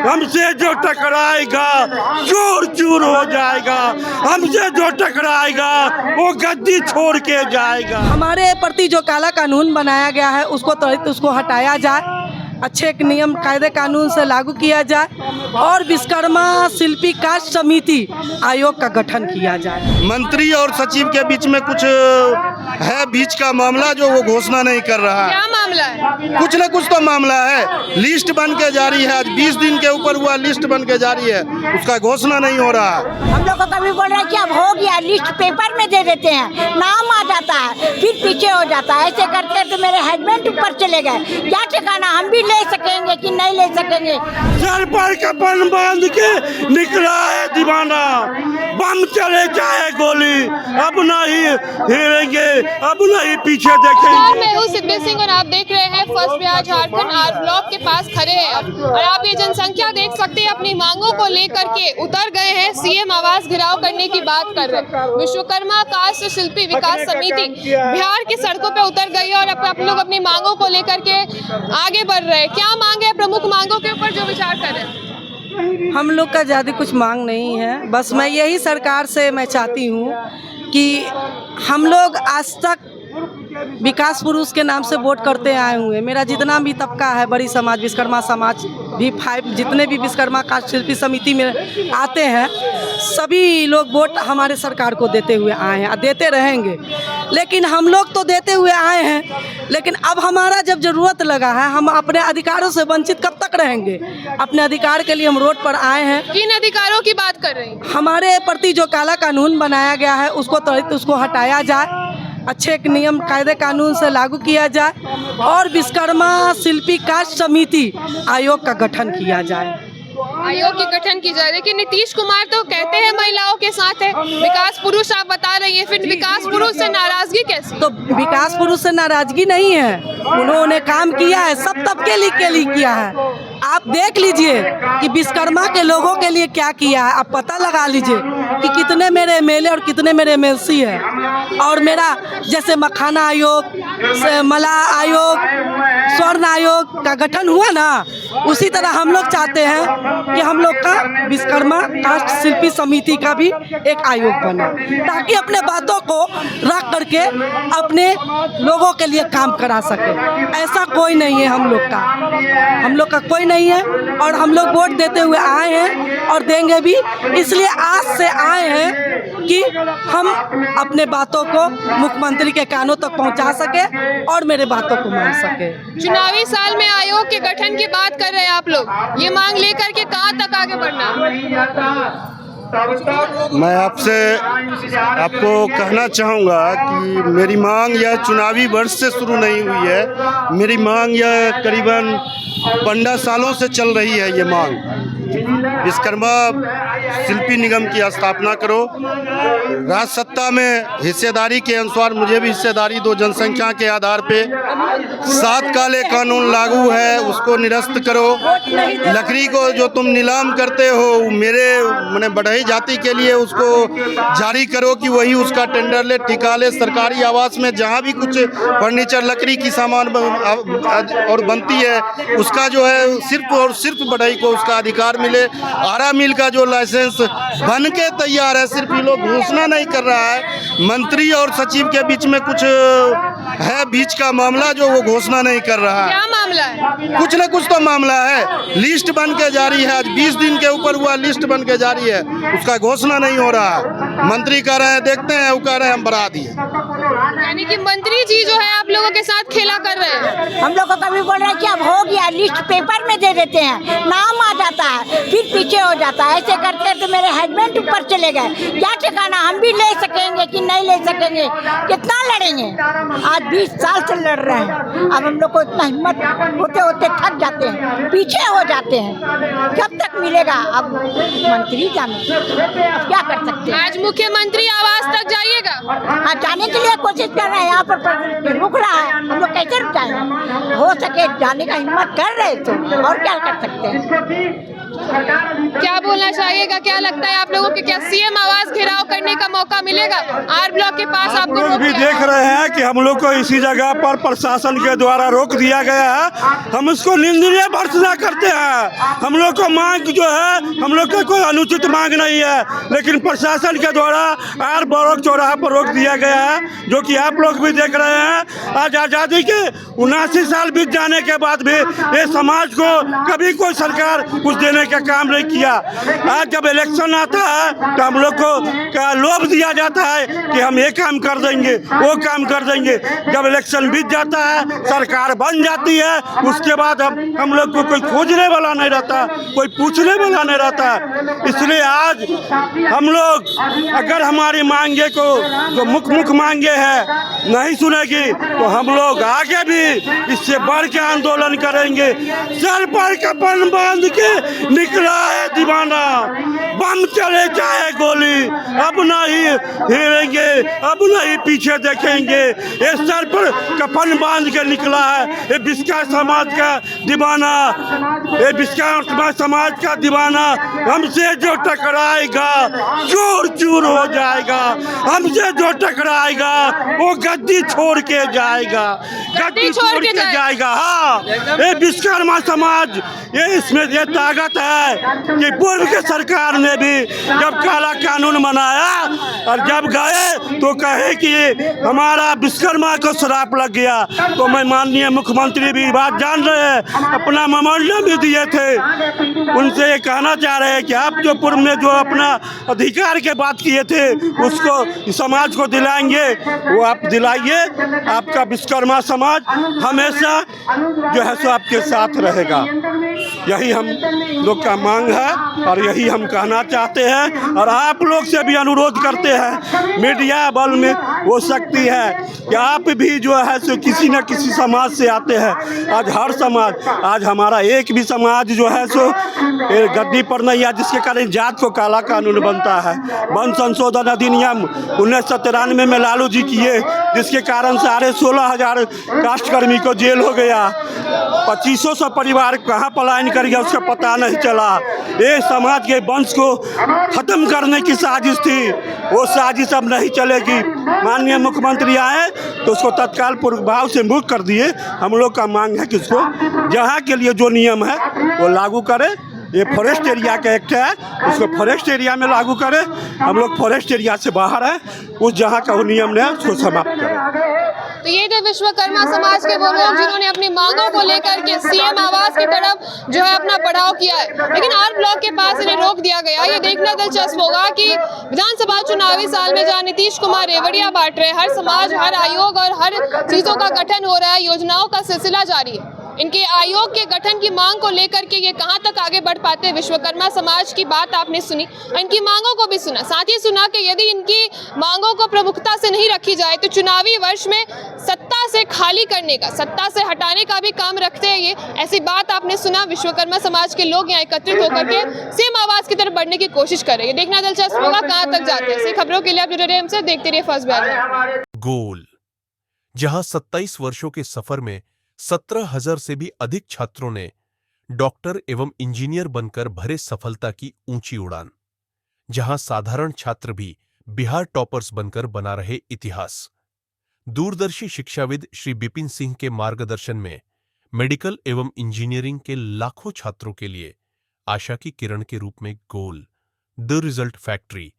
हमसे जो टकराएगा चूर चूर हो जाएगा, हमसे जो टकराएगा वो गद्दी छोड़ के जाएगा। हमारे प्रति जो काला कानून बनाया गया है उसको त्वरित उसको हटाया जाए, अच्छे एक नियम कायदे कानून से लागू किया जाए और विश्वकर्मा शिल्पी कास्ट समिति आयोग का गठन किया जाए। मंत्री और सचिव के बीच में कुछ है बीच का मामला जो वो घोषणा नहीं कर रहा है। क्या मामला है? कुछ न कुछ तो मामला है। लिस्ट बन के जारी है, आज 20 दिन के ऊपर हुआ, लिस्ट बन के जारी है, उसका घोषणा नहीं हो रहा है। हम लोग को कभी बोल रहे हैं कि अब हो गया, लिस्ट पेपर में दे देते हैं, नाम आ जाता है फिर पीछे हो जाता है। ऐसे करते करते मेरे हस्बैंड ऊपर चले गए, क्या ठिकाना हम भी ले सकेंगे कि नहीं ले सकेंगे। सर पर कपन बांध के निकला है दीवाना, बम चले चाहे गोली, अब नहीं हिलेंगे, अब नहीं पीछे देखेंगे। मैं हूँ सिद्धि सिंह और आप देख रहे हैं first Bihar Jharkhand R block के पास खड़े हैं अब, और आप ये जनसंख्या देख सकते हैं अपनी मांगों को लेकर के उतर गए हैं। सीएम आवास घेराव करने की बात कर रहे हैं। विश्वकर्मा कास्ट शिल्पी विकास समिति बिहार की सड़कों पे उतर गई है और आप लोग अपनी मांगों को लेकर के आगे बढ़ रहे हैं। क्या मांगे हैं प्रमुख मांगों के ऊपर जो विचार कर रहे हैं? हम लोग का ज़्यादा कुछ मांग नहीं है, बस मैं यही सरकार से मैं चाहती हूँ कि हम लोग आज तक विकास पुरुष के नाम से वोट करते आए हुए, मेरा जितना भी तबका है, बड़ी समाज, विश्वकर्मा समाज भी 5 जितने भी विश्वकर्मा कास्ट शिल्पी समिति में आते हैं, सभी लोग वोट हमारे सरकार को देते हुए आए हैं, देते रहेंगे। लेकिन हम लोग तो देते हुए आए हैं, लेकिन अब हमारा जब ज़रूरत लगा है, हम अपने अधिकारों से वंचित कब तक रहेंगे? अपने अधिकार के लिए हम रोड पर आए हैं। किन अधिकारों की बात कर रहे हैं? हमारे प्रति जो काला कानून बनाया गया है उसको त्वरित उसको हटाया जाए, अच्छे एक नियम कायदे कानून से लागू किया जाए और विश्वकर्मा शिल्पी कास्ट समिति आयोग का गठन किया जाए। आयोग की गठन की जाए, लेकिन नीतीश कुमार तो कहते हैं महिलाओं के साथ है, विकास पुरुष आप बता रही है, फिर विकास पुरुष से नाराजगी कैसे? तो विकास पुरुष से नाराजगी नहीं है, उन्होंने काम किया है, सब तबके के लिए किया है। आप देख लीजिए कि विश्वकर्मा के लोगों के लिए क्या किया है, आप पता लगा लीजिए कि कितने मेरे एमएलए और कितने मेरे एमएलसी हैं। और मेरा जैसे मखाना आयोग, मला आयोग, स्वर्ण आयोग का गठन हुआ ना, उसी तरह हम लोग चाहते हैं कि हम लोग का विश्वकर्मा कास्ट शिल्पी समिति का भी एक आयोग बने, ताकि अपने बातों को रख करके अपने लोगों के लिए काम करा सके। ऐसा कोई नहीं है हम लोग का कोई नहीं है, और हम लोग वोट देते हुए आए हैं और देंगे भी, इसलिए आज से आए हैं कि हम अपने बातों को मुख्यमंत्री के कानों तक पहुंचा सके और मेरे बातों को मान सके। चुनावी साल में आयोग के गठन की बात कर रहे हैं आप लोग, ये मांग लेकर के कहाँ तक आगे बढ़ना? मैं आपको कहना चाहूँगा कि मेरी मांग यह चुनावी वर्ष से शुरू नहीं हुई है, मेरी मांग यह करीबन 15 सालों से चल रही है। ये मांग विश्वकर्मा शिल्पी निगम की स्थापना करो, राज सत्ता में हिस्सेदारी के अनुसार मुझे भी हिस्सेदारी दो, जनसंख्या के आधार पे 7 काले कानून लागू है उसको निरस्त करो। लकड़ी को जो तुम नीलाम करते हो मेरे मैंने बढ़ई जाति के लिए उसको जारी करो कि वही उसका टेंडर ले, ठिका ले। सरकारी आवास में जहाँ भी कुछ फर्नीचर लकड़ी की सामान और बनती है उसका जो है सिर्फ और सिर्फ बढ़ई को उसका अधिकार मिले। आरा मिल का जो लाइसेंस बन के तैयार है, सिर्फ ये लोग घोषणा नहीं कर रहा है। मंत्री और सचिव के बीच में कुछ है बीच का मामला जो वो घोषणा नहीं कर रहा है। क्या मामला है? कुछ न कुछ तो मामला है। लिस्ट बन के जारी है, आज 20 दिन के ऊपर हुआ, लिस्ट बन के जारी है, उसका घोषणा नहीं हो रहा है। मंत्री कह रहे हैं देखते हैं, वो कह रहे हैं हम बढ़ा दिए। यानी कि मंत्री जी जो है आप लोगों के साथ खेला कर रहे हैं। हम लोग को कभी बोल रहे हैं कि अब हो गया, लिस्ट पेपर में दे देते हैं, नाम आ जाता है फिर पीछे हो जाता है। ऐसे करते करते मेरे हस्बैंड ऊपर चले गए, क्या ठिकाना हम भी ले सकेंगे कि नहीं ले सकेंगे। कितना लड़ेंगे, आज 20 साल से लड़ रहे हैं। अब हम लोग को इतना हिम्मत होते होते थक जाते हैं, पीछे हो जाते हैं। कब तक मिलेगा? अब मंत्री जाने, अब क्या कर सकते हैं। आज मुख्यमंत्री आवास तक जाइएगा? हाँ, जाने के लिए कोशिश कर रहे हैं, यहाँ पर रुक रहा है, हम लोग कैसे रुक जाएंगे। हो सके जाने का हिम्मत कर रहे तो और क्या कर सकते हैं। क्या बोलना चाहिएगा, क्या लगता है आप लोगों को, क्या सीएम आवास घेराव करने का मौका मिलेगा? आर ब्लॉक के पास आपको लोग रोक भी दिया देख रहे हैं कि हम लोग को इसी जगह पर प्रशासन के द्वारा रोक दिया गया है। हम इसको निंदनीय भर्त्सना करते हैं। हम लोग को मांग जो है, हम लोग का कोई अनुचित मांग नहीं है, लेकिन प्रशासन के द्वारा आर ब्लॉक चौराहा पर रोक दिया गया है, जो कि आप लोग भी देख रहे हैं। आज आज़ादी के 79 साल बीत जाने के बाद भी ये समाज को कभी कोई सरकार कुछ देने का काम नहीं किया। आज जब इलेक्शन आता है तो हम लोग को क्या लोभ दिया जाता है कि हम ये काम कर देंगे, वो काम कर देंगे। जब इलेक्शन बीत जाता है, सरकार बन जाती है, उसके बाद हम लोग को कोई खोजने वाला नहीं रहता, कोई पूछने वाला नहीं रहता। इसलिए आज हम लोग अगर हमारी मांगे को जो मुख मांगे है नहीं सुनेगी तो हम लोग आगे भी इससे बढ़ के आंदोलन करेंगे। सर पर कफन बांध के निकला है दीवाना, बम चले चाहे गोली, अब नहीं हिलेंगे, अब नहीं पीछे देखेंगे। ये सर पर कफन बांध के निकला है ये बिस्का समाज का दीवाना, ये बिस्का समाज का दीवाना। हमसे जो टकराएगा चूर चूर हो जाएगा, हमसे जो टकराएगा वो गद्दी छोड़ के जाएगा, गद्दी छोड़ के जाएगा। हाँ, ये विश्वकर्मा समाज, ये इसमें ये ताकत है कि पूर्व के सरकार ने भी जब काला कानून बनाया और जब गए तो कहे कि हमारा विश्वकर्मा को श्राप लग गया, तो मैं माननीय मुख्यमंत्री भी बात जान रहे हैं, अपना मेमोरेंडम भी दिए थे। उनसे ये कहना चाह रहे हैं कि आप जो पूर्व में जो अपना अधिकार के बात किए थे उसको समाज को दिलाएंगे, वो आप दिलाइए। आपका विश्वकर्मा समाज हमेशा जो है सो आपके साथ रहेगा। यही हम लोग का मांग है और यही हम कहना चाहते हैं और आप लोग से भी अनुरोध करते हैं। मीडिया बल में वो शक्ति है कि आप भी जो है सो किसी न किसी समाज से आते हैं। आज हर समाज, आज हमारा एक भी समाज जो है सो गद्दी पर नहीं है, जिसके कारण जात को काला कानून बनता है। वन संशोधन अधिनियम 1993 में लालू जी किए, जिसके कारण साढ़े 16,000 कास्टकर्मी को जेल हो गया। 2500 परिवार कहाँ पलायन कर गया उसका पता नहीं चला। ये समाज के वंश को खत्म करने की साजिश थी, वो साजिश अब नहीं चलेगी। माननीय मुख्यमंत्री आए तो उसको तत्काल प्रभाव से मुक्त कर दिए। हम लोग का मांग है कि उसको जहाँ के लिए जो नियम है वो लागू करे। ये फॉरेस्ट एरिया का एक्ट है, उसको फॉरेस्ट एरिया में लागू करें। हम लोग फॉरेस्ट एरिया से बाहर हैं, उस जहाँ का वो नियम है उसको समाप्त करें। तो ये थे विश्वकर्मा समाज के वो लोग जिन्होंने अपनी मांगों को लेकर के सीएम आवास की तरफ जो है अपना पड़ाव किया है, लेकिन आर ब्लॉक के पास इन्हें रोक दिया गया। ये देखना दिलचस्प होगा कि विधानसभा चुनावी साल में जहाँ नीतीश कुमार रेवड़ियां बांट रहे, हर समाज, हर आयोग और हर चीजों का गठन हो रहा है, योजनाओं का सिलसिला जारी है। इनके आयोग के गठन की मांग को लेकर के ये कहां तक आगे बढ़ पाते हैं। विश्वकर्मा समाज की बात आपने सुनी, इनकी मांगों को भी सुना, साथ ही सुना कि यदि इनकी मांगों को प्रमुखता से नहीं रखी जाए तो चुनावी वर्ष में सत्ता से खाली करने का, सत्ता से हटाने का भी काम रखते हैं ये। ऐसी बात आपने सुना। विश्वकर्मा समाज के लोग यहाँ एकत्रित होकर के सीएम आवास की तरफ बढ़ने की कोशिश कर रहे हैं। देखना दिलचस्प होगा कहां तक जाते हैं। ऐसी खबरों के लिए आप जुड़े रहे हमसे, देखते रहिए फर्स्ट बिहार। गोल, जहां 27 वर्षों के सफर में 17,000 से भी अधिक छात्रों ने डॉक्टर एवं इंजीनियर बनकर भरे सफलता की ऊंची उड़ान, जहां साधारण छात्र भी बिहार टॉपर्स बनकर बना रहे इतिहास। दूरदर्शी शिक्षाविद श्री बिपिन सिंह के मार्गदर्शन में मेडिकल एवं इंजीनियरिंग के लाखों छात्रों के लिए आशा की किरण के रूप में गोल, द रिजल्ट फैक्ट्री